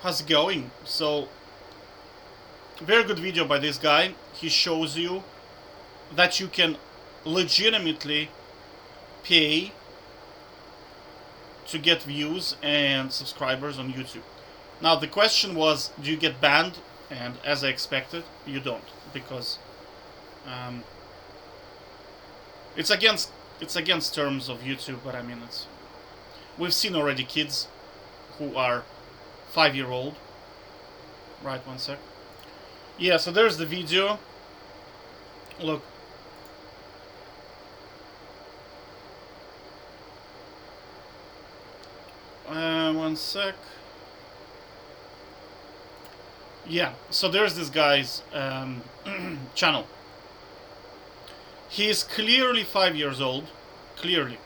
how's it going? So, very good video by this guy. He shows you that you can legitimately pay to get views and subscribers on YouTube. Now the question was, do you get banned? And as I expected, you don't, because it's against terms of YouTube. But I mean, we've seen already kids who are 5-year-old. Right, one sec. Yeah, so there's the video. Look. One sec. Yeah, so there's this guy's channel. He is clearly 5 years old. Clearly,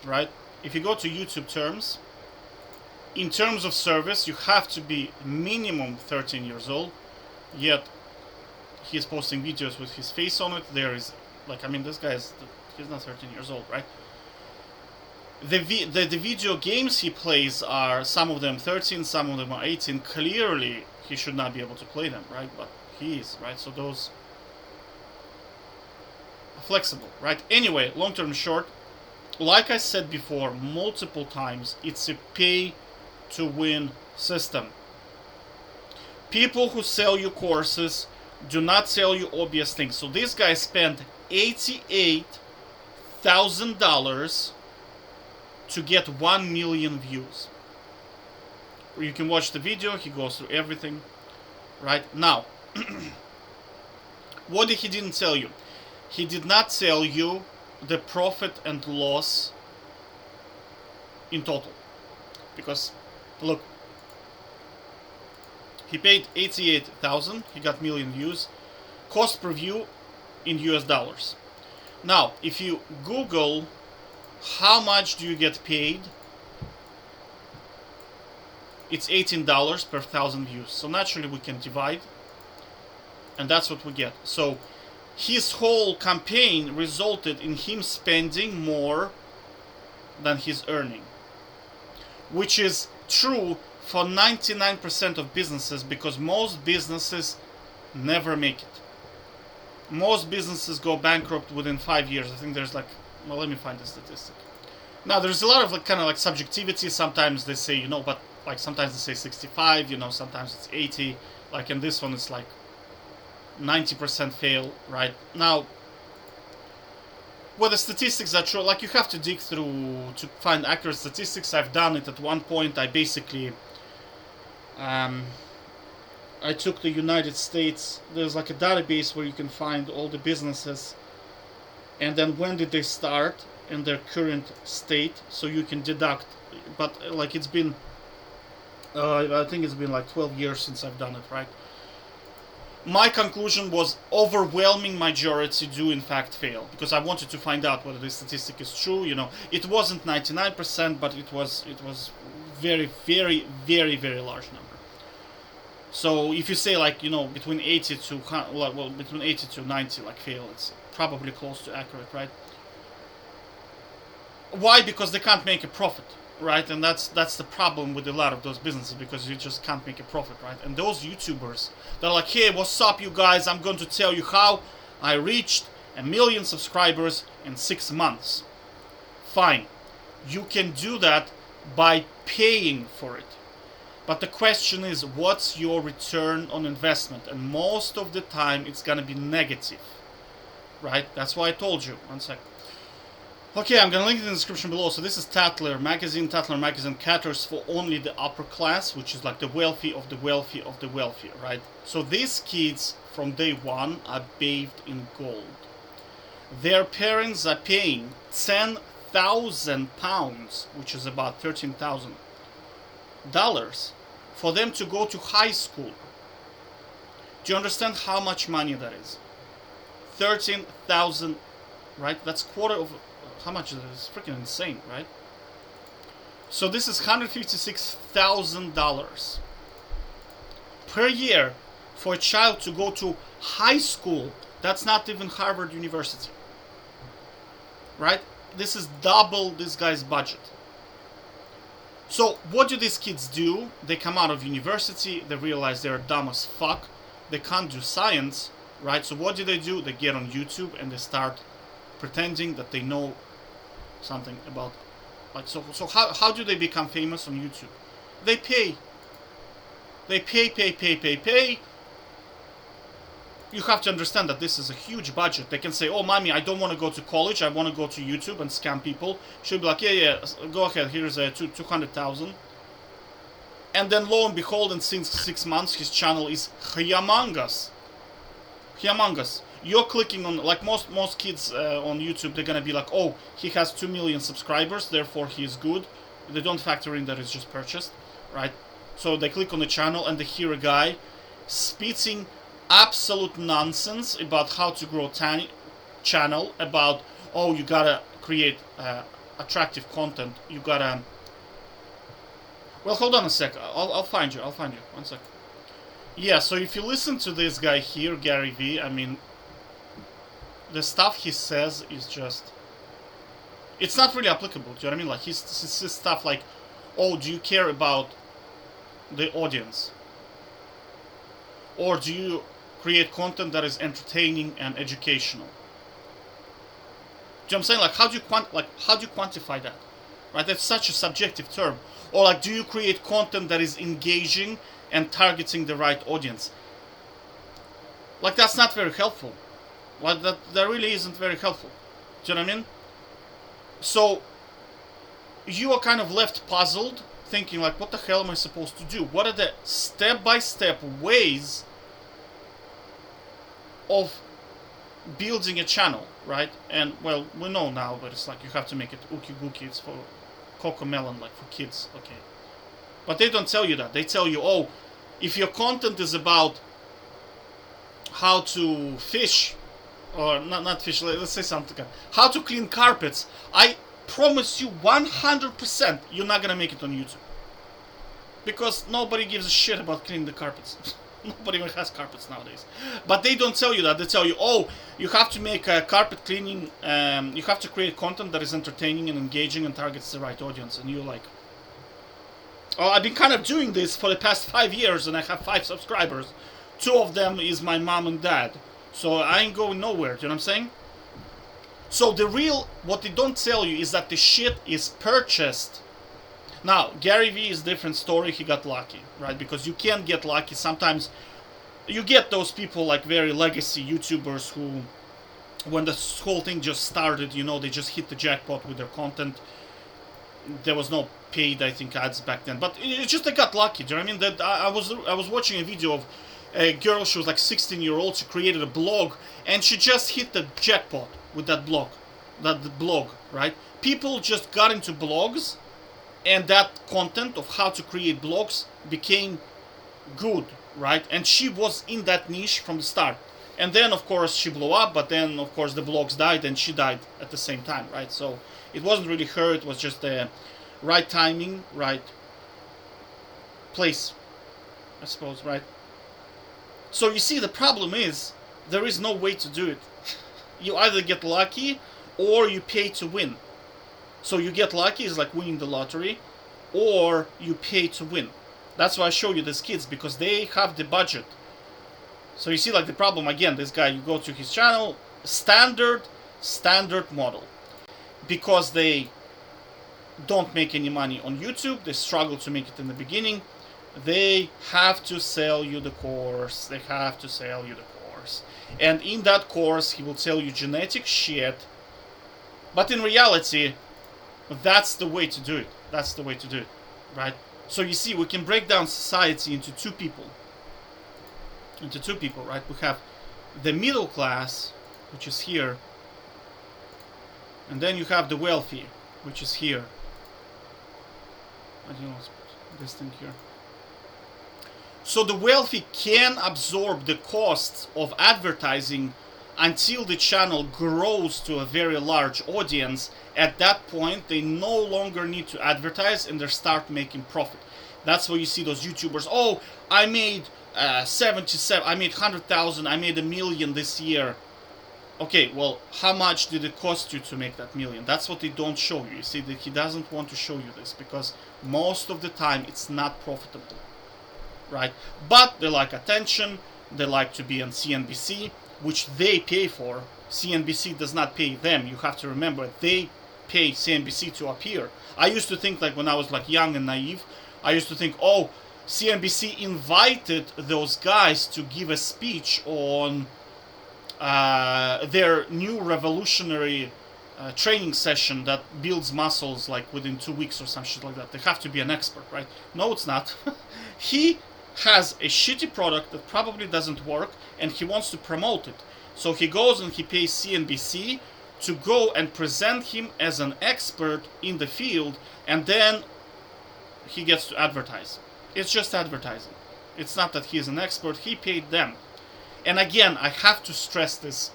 right? If you go to YouTube terms, in terms of service, you have to be minimum 13 years old. Yet, he's posting videos with his face on it. There is, like, I mean, this guy is, he's not 13 years old, right? The video games he plays are, some of them 13, some of them are 18. Clearly, he should not be able to play them, right? But he is, right? So those are flexible, right? Anyway, long term short, like I said before multiple times, it's a pay-to-win system. People who sell you courses do not sell you obvious things. So this guy spent $88,000 to get 1 million views. You can watch the video, he goes through everything. Right? Now, what he didn't tell you? He did not tell you the profit and loss in total. Because, look, he paid 88,000, he got 1 million views. Cost per view in US dollars. Now, if you Google how much do you get paid, it's $18 per 1,000 views. So naturally we can divide, and that's what we get. So his whole campaign resulted in him spending more than he's earning, which is true for 99% of businesses, because most businesses never make it. Most businesses go bankrupt within 5 years. I think there's like, well, let me find the statistic. Now, there's a lot of like kind of like subjectivity. Sometimes they say, but like sometimes they say 65, sometimes it's 80. Like in this one, it's like 90% fail, right? Now, the statistics are true, like you have to dig through to find accurate statistics. I've done it at one point. I basically, I took the United States. There's like a database where you can find all the businesses, and then when did they start in their current state, so you can deduct. But like it's been, I think it's been like 12 years since I've done it, right? My conclusion was overwhelming majority do in fact fail, because I wanted to find out whether this statistic is true. It wasn't 99%, but it was very, very, very, very large number. So if you say like between 80 to between 80 to 90 like fail, it's probably close to accurate, right? Why? Because they can't make a profit, right? And that's the problem with a lot of those businesses, because you just can't make a profit, right? And those YouTubers, they're like, hey, what's up, you guys? I'm going to tell you how I reached 1 million subscribers in 6 months. Fine, you can do that by paying for it. But the question is, what's your return on investment? And most of the time, it's gonna be negative, right? That's why I told you. One sec. Okay, I'm gonna link it in the description below. So this is Tatler magazine. Tatler magazine caters for only the upper class, which is like the wealthy of the wealthy of the wealthy, right? So these kids from day one are bathed in gold. Their parents are paying £10,000, which is about $13,000, for them to go to high school. Do you understand how much money that is? 13,000, right? That's quarter of how much is it? It's freaking insane, right? So this is $156,000 per year for a child to go to high school. That's not even Harvard University, right? This is double this guy's budget. So what do these kids do? They come out of university, they realize they're dumb as fuck, they can't do science, right? So what do? They get on YouTube and they start pretending that they know something about, like, so how do they become famous on YouTube? They pay. They pay. You have to understand that this is a huge budget. They can say, oh, mommy, I don't want to go to college. I want to go to YouTube and scam people. She'll be like, yeah, go ahead. Here's 200,000. And then lo and behold, in 6 months, his channel is humongous. Humongous. You're clicking on, like most kids on YouTube, they're going to be like, oh, he has 2 million subscribers, therefore he is good. They don't factor in that it's just purchased, right? So they click on the channel and they hear a guy spitting absolute nonsense about how to grow tiny channel, about, oh, you gotta create attractive content, you gotta, well, hold on a sec, I'll find you, 1 sec. Yeah, so if you listen to this guy here, Gary V, I mean, the stuff he says is just, it's not really applicable, do you know what I mean? Like, his stuff like, oh, do you care about the audience? Or do you create content that is entertaining and educational? Do you know what I'm saying? Like, how do you quantify that? Right? That's such a subjective term. Or like, do you create content that is engaging and targeting the right audience? Like, that's not very helpful. Like, that really isn't very helpful. Do you know what I mean? So you are kind of left puzzled, thinking like, what the hell am I supposed to do? What are the step-by-step ways of building a channel, right? And, well, we know now, but it's like you have to make it ookie gookie. It's for Cocomelon, like for kids, okay. But they don't tell you that. They tell you, oh, if your content is about how to fish, or not fish, let's say something, how to clean carpets, I promise you 100% you're not gonna make it on YouTube. Because nobody gives a shit about cleaning the carpets. Nobody even has carpets nowadays. But they don't tell you that. They tell you, oh, you have to make carpet cleaning, you have to create content that is entertaining and engaging and targets the right audience. And you're like, oh, I've been kind of doing this for the past 5 years and I have 5 subscribers. 2 of them is my mom and dad. So I ain't going nowhere, do you know what I'm saying? So what they don't tell you is that the shit is purchased. Now, Gary V is a different story. He got lucky, right? Because you can't get lucky. Sometimes you get those people like very legacy YouTubers who, when this whole thing just started, you know, they just hit the jackpot with their content. There was no paid, I think, ads back then. But it's just they got lucky, do you know what I mean? That I was watching a video of a girl, she was like 16-year-old, she created a blog, and she just hit the jackpot with that blog, right? People just got into blogs, and that content of how to create blogs became good, right? And she was in that niche from the start. And then, of course, she blew up, but then, of course, the blogs died, and she died at the same time, right? So it wasn't really her, it was just the right timing, right place, I suppose, right? So you see, the problem is, there is no way to do it. You either get lucky, or you pay to win. So you get lucky is like winning the lottery, or you pay to win. That's why I show you these kids, because they have the budget. So you see, like, the problem, again, this guy, you go to his channel, standard model. Because they don't make any money on YouTube, they struggle to make it in the beginning, they have to sell you the course. They have to sell you the course. And in that course, he will tell you genetic shit. But in reality, that's the way to do it. That's the way to do it, right? So you see, we can break down society into two people. Right? We have the middle class, which is here. And then you have the wealthy, which is here. I don't know, this thing here. So the wealthy can absorb the costs of advertising until the channel grows to a very large audience. At that point, they no longer need to advertise and they start making profit. That's why you see those YouTubers, oh, I made 77, I made 100,000, I made $1 million this year. Okay, well, how much did it cost you to make that million? That's what they don't show you. You see, that he doesn't want to show you this because most of the time it's not profitable, right? But they like attention, they like to be on CNBC, which they pay for. CNBC does not pay them. You have to remember, they pay CNBC to appear. I used to think, like when I was like young and naive, I used to think, oh, CNBC invited those guys to give a speech on their new revolutionary training session that builds muscles like within 2 weeks or some shit like that. They have to be an expert, right? No, it's not. He has a shitty product that probably doesn't work and he wants to promote it. So he goes and he pays CNBC to go and present him as an expert in the field, and then he gets to advertise. It's just advertising. It's not that he is an expert, he paid them. And again, I have to stress this,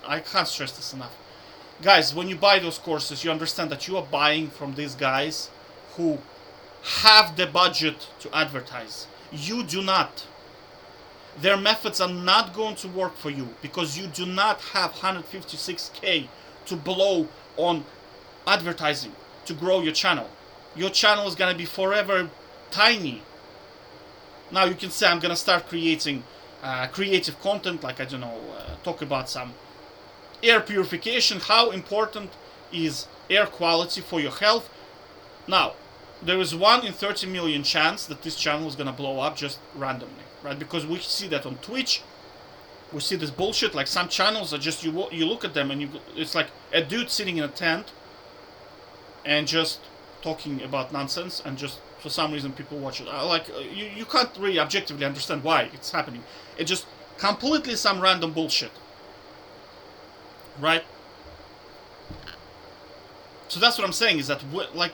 I can't stress this enough. Guys, when you buy those courses, you understand that you are buying from these guys who have the budget to advertise. You do not. Their methods are not going to work for you because you do not have 156k to blow on advertising to grow your channel. Your channel is going to be forever tiny. Now you can say I'm going to start creating creative content, like, I don't know, talk about some air purification, how important is air quality for your health. Now, there is 1 in 30 million chance that this channel is going to blow up just randomly, right? Because we see that on Twitch, we see this bullshit, like some channels are just, you look at them and it's like a dude sitting in a tent and just talking about nonsense, and just for some reason people watch it. You can't really objectively understand why it's happening. It's just completely some random bullshit, right? So that's what I'm saying, is that like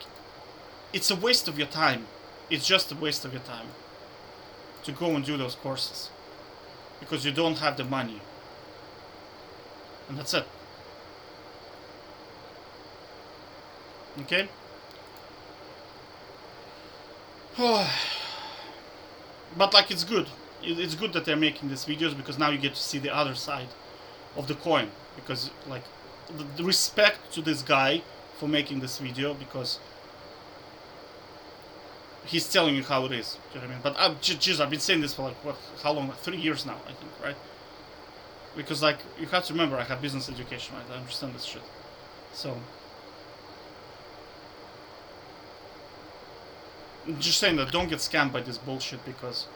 it's a waste of your time. It's just a waste of your time to go and do those courses because you don't have the money, and that's it. Okay. But like, it's good. It's good that they're making these videos because now you get to see the other side of the coin. Because like, the respect to this guy for making this video, because he's telling you how it is. Do you know what I mean? But I've been saying this for like how long? 3 years now, I think, right? Because like, you have to remember, I have business education, right? I understand this shit. So I'm just saying that don't get scammed by this bullshit, because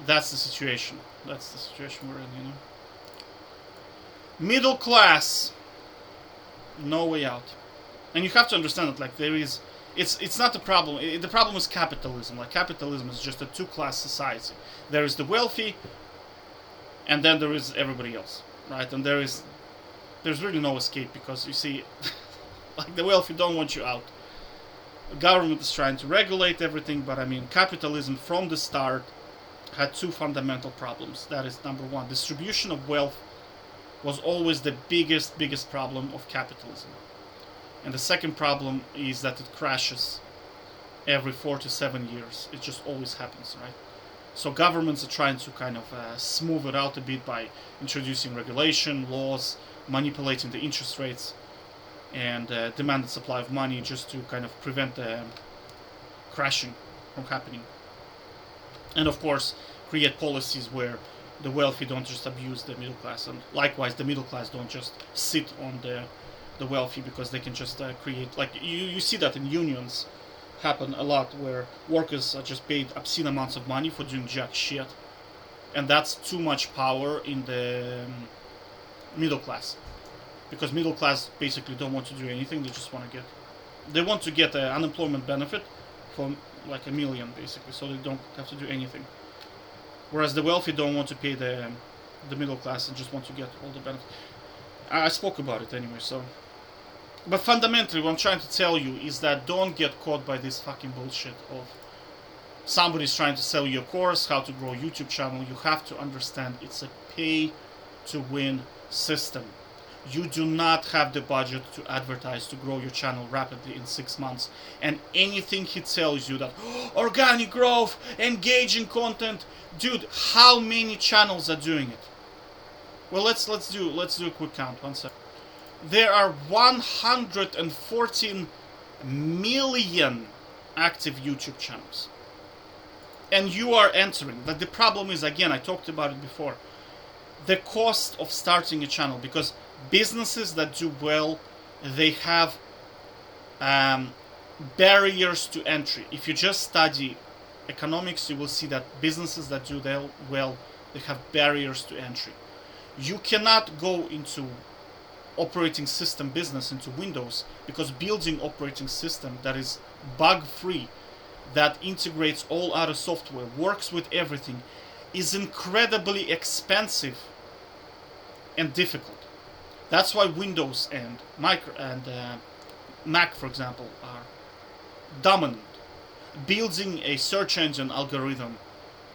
that's the situation. That's the situation we're in, you know. Middle class, no way out. And you have to understand that, like, there is, it's not the problem. The problem is capitalism. Like, capitalism is just a two-class society. There is the wealthy, and then there is everybody else, right? And there's really no escape, because you see, like, the wealthy don't want you out. The government is trying to regulate everything, but I mean, capitalism from the start had two fundamental problems. That is, number one, distribution of wealth was always the biggest problem of capitalism. And the second problem is that it crashes every 4 to 7 years. It just always happens, right? So governments are trying to kind of smooth it out a bit by introducing regulation, laws, manipulating the interest rates, and demanded supply of money, just to kind of prevent the crashing from happening. And of course, create policies where the wealthy don't just abuse the middle class, and likewise the middle class don't just sit on the wealthy, because they can just create, like, you see that in unions happen a lot, where workers are just paid obscene amounts of money for doing jack shit, and that's too much power in the middle class. Because middle class basically don't want to do anything, they want to get an unemployment benefit for like $1 million, basically, so they don't have to do anything. Whereas the wealthy don't want to pay the middle class and just want to get all the benefits. I spoke about it anyway, so. But fundamentally, what I'm trying to tell you is that don't get caught by this fucking bullshit of somebody's trying to sell you a course, how to grow a YouTube channel. You have to understand it's a pay-to-win system. You do not have the budget to advertise to grow your channel rapidly in 6 months. And anything he tells you that organic growth, engaging content, dude, how many channels are doing it? Well, let's do a quick count. One sec. There are 114 million active YouTube channels, and you are entering. But the problem is, again, I talked about it before, the cost of starting a channel, because businesses that do well, they have barriers to entry. If you just study economics, you will see that businesses that do well, they have barriers to entry. You cannot go into operating system business, into Windows, because building operating system that is bug free, that integrates all other software, works with everything, is incredibly expensive and difficult. That's why Windows and Mac, for example, are dominant. Building a search engine algorithm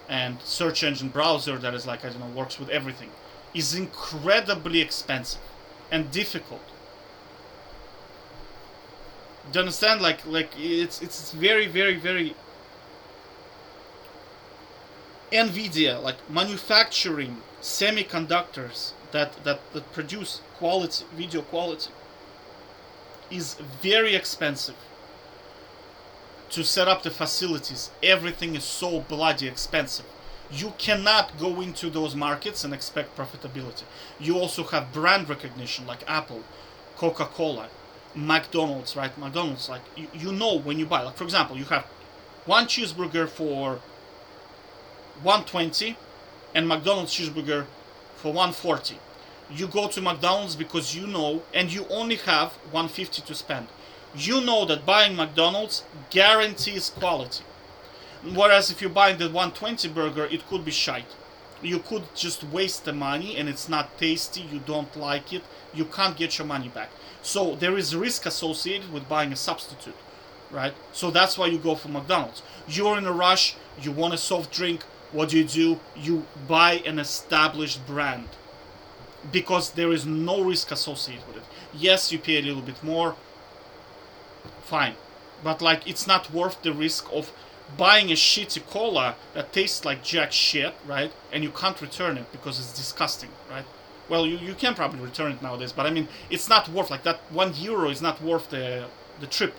and search engine browser that is like, I don't know, works with everything, is incredibly expensive and difficult. Do you understand? Like it's very, very, very. Nvidia, like manufacturing semiconductors that produce quality, video quality, is very expensive. To set up the facilities, everything is so bloody expensive. You cannot go into those markets and expect profitability. You also have brand recognition, like Apple, Coca-Cola, McDonald's, right? McDonald's, like you know when you buy, like for example, you have one cheeseburger for $1.20 and McDonald's cheeseburger for $1.40. You go to McDonald's because you know, and you only have $1.50 to spend. You know that buying McDonald's guarantees quality. Whereas if you're buying the $1.20 burger, it could be shite. You could just waste the money and it's not tasty, you don't like it, you can't get your money back. So there is risk associated with buying a substitute, right? So that's why you go for McDonald's. You're in a rush, you want a soft drink, what do? You buy an established brand. Because there is no risk associated with it. Yes, you pay a little bit more, fine. But like, it's not worth the risk of buying a shitty cola that tastes like jack shit, right? And you can't return it because it's disgusting, right? Well, you can probably return it nowadays, but I mean, it's not worth, like that €1 is not worth the trip.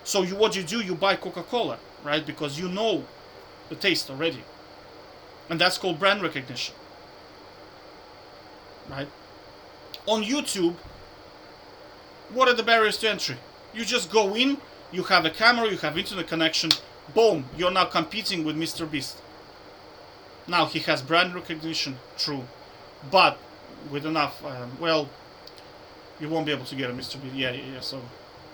So what you do, you buy Coca-Cola, right? Because you know the taste already. And that's called brand recognition, right? On YouTube, what are the barriers to entry? You just go in, you have a camera, you have internet connection, boom, you're now competing with Mr. Beast. Now he has brand recognition, true, but with enough, well, you won't be able to get a Mr. Beast. Yeah. So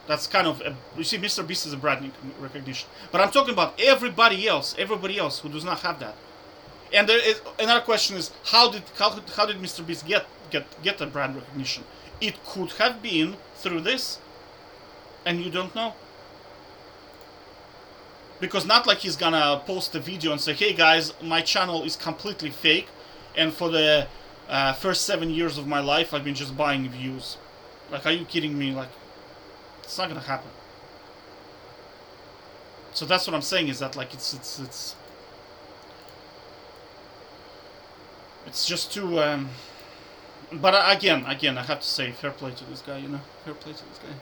that's kind of you see, Mr. Beast is a brand recognition, but I'm talking about everybody else who does not have that. And there is another question: is how did Mr. Beast get the brand recognition? It could have been through this, and you don't know. Because not like he's gonna post a video and say, hey guys, my channel is completely fake, and for the first 7 years of my life I've been just buying views. Like, are you kidding me? Like, it's not gonna happen. So that's what I'm saying, is that like it's just too but again I have to say, fair play to this guy, fair play to this guy.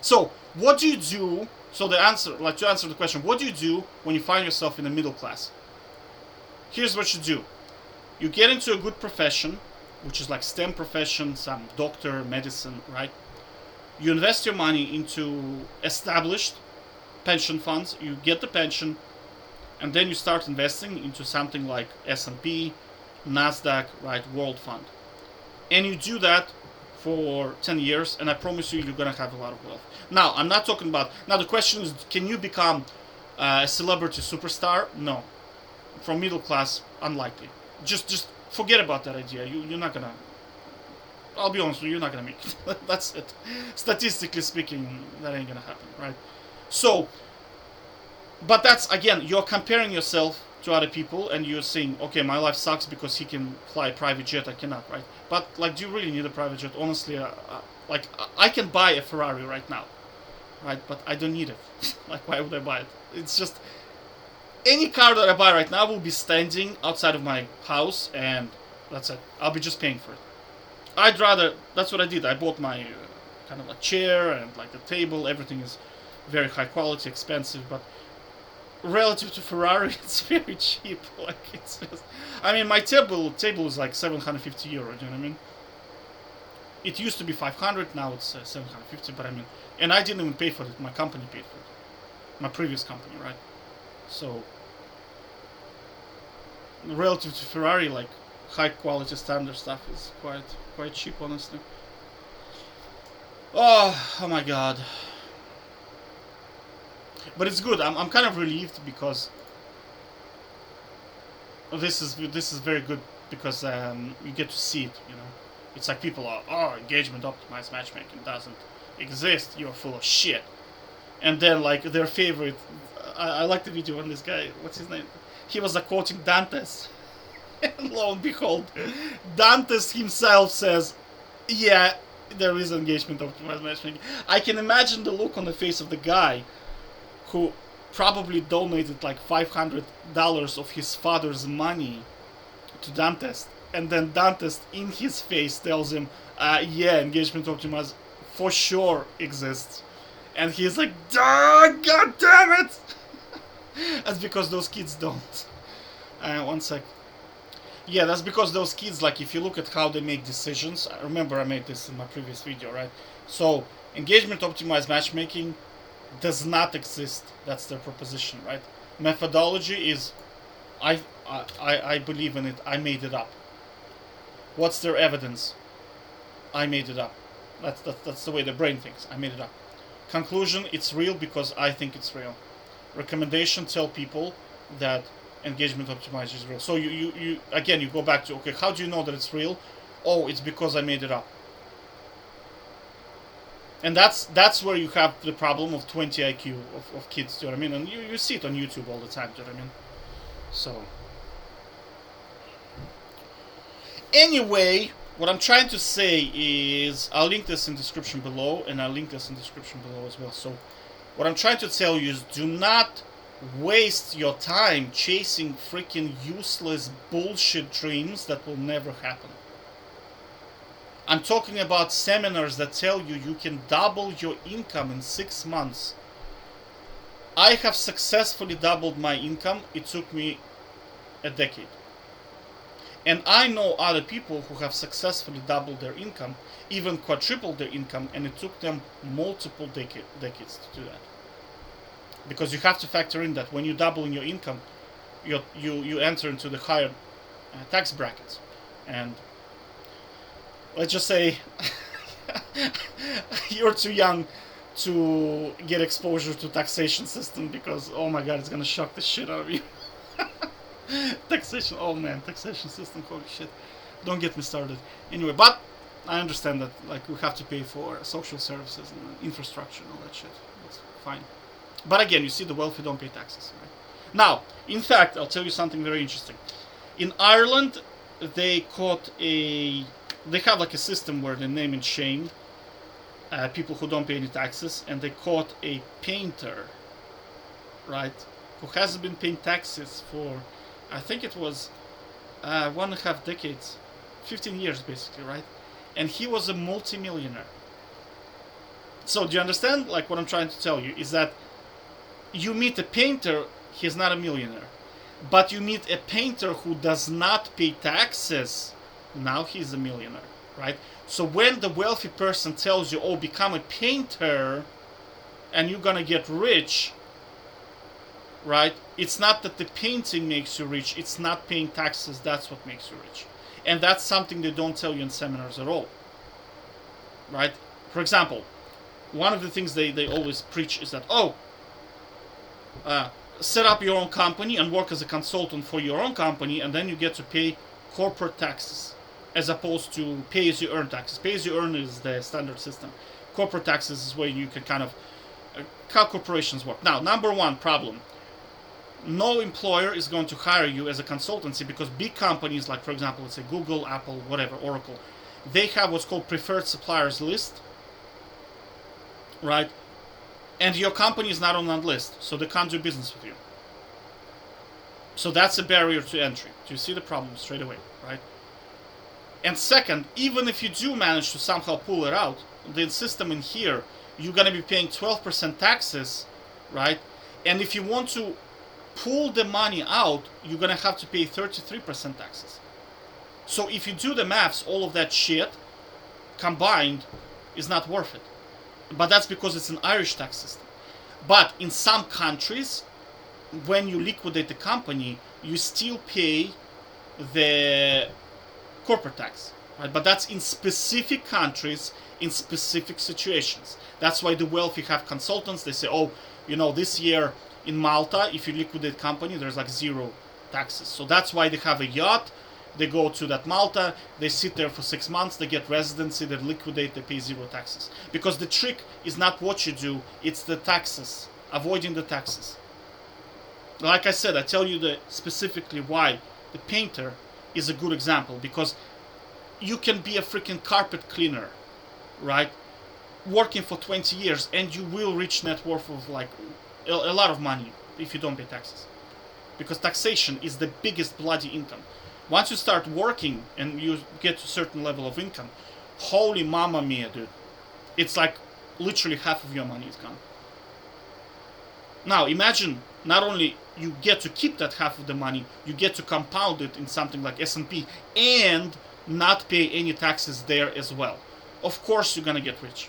So what do you do? So to answer the question, what do you do when you find yourself in the middle class? Here's what you do. You get into a good profession, which is like STEM profession, some doctor, medicine, right? You invest your money into established pension funds, you get the pension, and then you start investing into something like S&P, NASDAQ, right, World Fund. And you do that for 10 years, and I promise you're going to have a lot of wealth. Now, I'm not talking about... Now, the question is, can you become a celebrity superstar? No. From middle class, unlikely. Just forget about that idea. You're not going to... I'll be honest with you, you're not going to make it. That's it. Statistically speaking, that ain't going to happen, right? So, but that's, again, you're comparing yourself to other people, and you're saying, okay, my life sucks because he can fly a private jet, I cannot, right? But, like, do you really need a private jet? Honestly, like, I can buy a Ferrari right now, right? But I don't need it. Like, why would I buy it? It's just, any car that I buy right now will be standing outside of my house, and that's it. I'll be just paying for it. I'd rather. That's what I did. I bought my kind of a chair and like the table. Everything is very high quality, expensive, but relative to Ferrari, it's very cheap. Like it's just. I mean, my table is like 750 euro. Do you know what I mean? It used to be 500. Now it's 750. But I mean, and I didn't even pay for it. My company paid for it. My previous company, right? So relative to Ferrari, like high quality standard stuff is quite cheap, honestly. Oh my god. But it's good. I'm kind of relieved because this is very good because you get to see it. You know, it's like people are engagement optimized matchmaking doesn't exist. You're full of shit. And then like their favorite, I like the video on this guy. What's his name? He was quoting Dantes. And lo and behold, Dantes himself says, yeah, there is engagement optimized matchmaking. I can imagine the look on the face of the guy who probably donated like $500 of his father's money to Dantes. And then Dantes in his face tells him, yeah, engagement optimized for sure exists. And he's like, god damn it! That's because those kids don't. One sec. Yeah, that's because those kids, like, if you look at how they make decisions, I remember I made this in my previous video, right? So, engagement optimized matchmaking does not exist. That's their proposition, right? Methodology is, I believe in it. I made it up. What's their evidence? I made it up. That's the way the brain thinks. I made it up. Conclusion, it's real because I think it's real. Recommendation, tell people that engagement optimized is real. So you again, you go back to, okay, how do you know that it's real? Oh, it's because I made it up. And that's where you have the problem of 20 IQ of kids, do you know what I mean? And you see it on YouTube all the time, do you know what I mean? So anyway, what I'm trying to say is, I'll link this in the description below, and I'll link this in the description below as well. So what I'm trying to tell you is, do not waste your time chasing freaking useless bullshit dreams that will never happen. I'm talking about seminars that tell you you can double your income in 6 months. I have successfully doubled my income. It took me a decade. And I know other people who have successfully doubled their income, even quadrupled their income, and it took them multiple decades to do that. Because you have to factor in that when you double in your income, you enter into the higher tax brackets. And let's just say you're too young to get exposure to taxation system because, oh my god, it's gonna shock the shit out of you. Taxation, oh man, taxation system, holy shit. Don't get me started. Anyway, but I understand that like we have to pay for social services and infrastructure and all that shit. That's fine. But again, you see, the wealthy don't pay taxes, right? Now, in fact, I'll tell you something very interesting. In Ireland, they have like a system where they name and shame people who don't pay any taxes, and they caught a painter, right, who hasn't been paying taxes for, I think it was 1.5 decades, 15 years basically, right? And he was a multi-millionaire. So do you understand? Like what I'm trying to tell you is that you meet a painter, he's not a millionaire. But you meet a painter who does not pay taxes, now he's a millionaire, right? So when the wealthy person tells you, oh, become a painter and you're gonna get rich, right? It's not that the painting makes you rich, it's not paying taxes, that's what makes you rich. And that's something they don't tell you in seminars at all, right? For example, one of the things they always preach is that, set up your own company and work as a consultant for your own company, and then you get to pay corporate taxes as opposed to pay-as-you-earn taxes. Pay-as-you-earn is the standard system. Corporate taxes is where you can kind of how corporations work. Now, number one problem, no employer is going to hire you as a consultancy because big companies like, for example, let's say Google, Apple, whatever, Oracle, they have what's called preferred suppliers list, right? And your company is not on that list, so they can't do business with you. So that's a barrier to entry. Do you see the problem straight away, right? And second, even if you do manage to somehow pull it out, the system in here, you're gonna be paying 12% taxes, right? And if you want to pull the money out, you're gonna have to pay 33% taxes. So if you do the maths, all of that shit combined is not worth it. But that's because it's an Irish tax system. But in some countries, when you liquidate the company, you still pay the corporate tax, right? But that's in specific countries, in specific situations. That's why the wealthy have consultants. They say, oh, you know, this year in Malta, if you liquidate company, there's like 0 taxes. So that's why they have a yacht. They go to that Malta, they sit there for 6 months, they get residency, they liquidate, they pay 0 taxes. Because the trick is not what you do, it's the taxes, avoiding the taxes. Like I said, I tell you specifically why the painter is a good example, because you can be a freaking carpet cleaner, right? Working for 20 years and you will reach net worth of like a lot of money if you don't pay taxes. Because taxation is the biggest bloody income. Once you start working and you get to a certain level of income, holy mamma mia, dude. It's like literally half of your money is gone. Now imagine not only you get to keep that half of the money, you get to compound it in something like S&P and not pay any taxes there as well. Of course you're gonna get rich.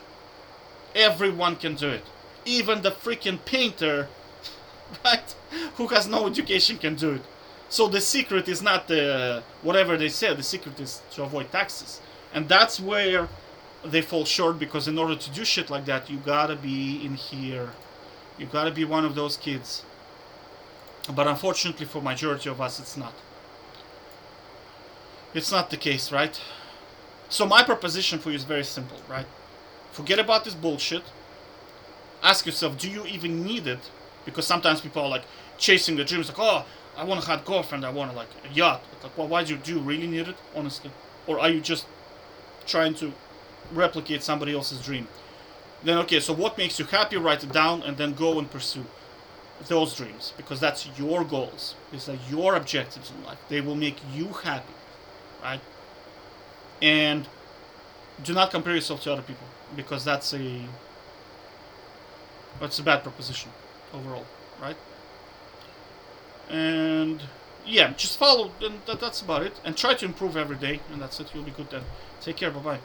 Everyone can do it. Even the freaking painter, right, who has no education can do it. So the secret is not whatever they say, the secret is to avoid taxes. And that's where they fall short, because in order to do shit like that, you gotta be in here. You gotta be one of those kids. But unfortunately for majority of us, it's not. It's not the case, right? So my proposition for you is very simple, right? Forget about this bullshit. Ask yourself, do you even need it? Because sometimes people are like chasing the dreams, like, oh, I want a hot girlfriend, I want like a yacht. Like, well, why do you really need it, honestly? Or are you just trying to replicate somebody else's dream? Then okay, so what makes you happy? Write it down and then go and pursue those dreams, because that's your goals. These are your objectives in life. They will make you happy, right? And do not compare yourself to other people, because that's a bad proposition overall, right? And yeah, just follow, and that's about it. And try to improve every day, and that's it. You'll be good then. Take care. Bye bye.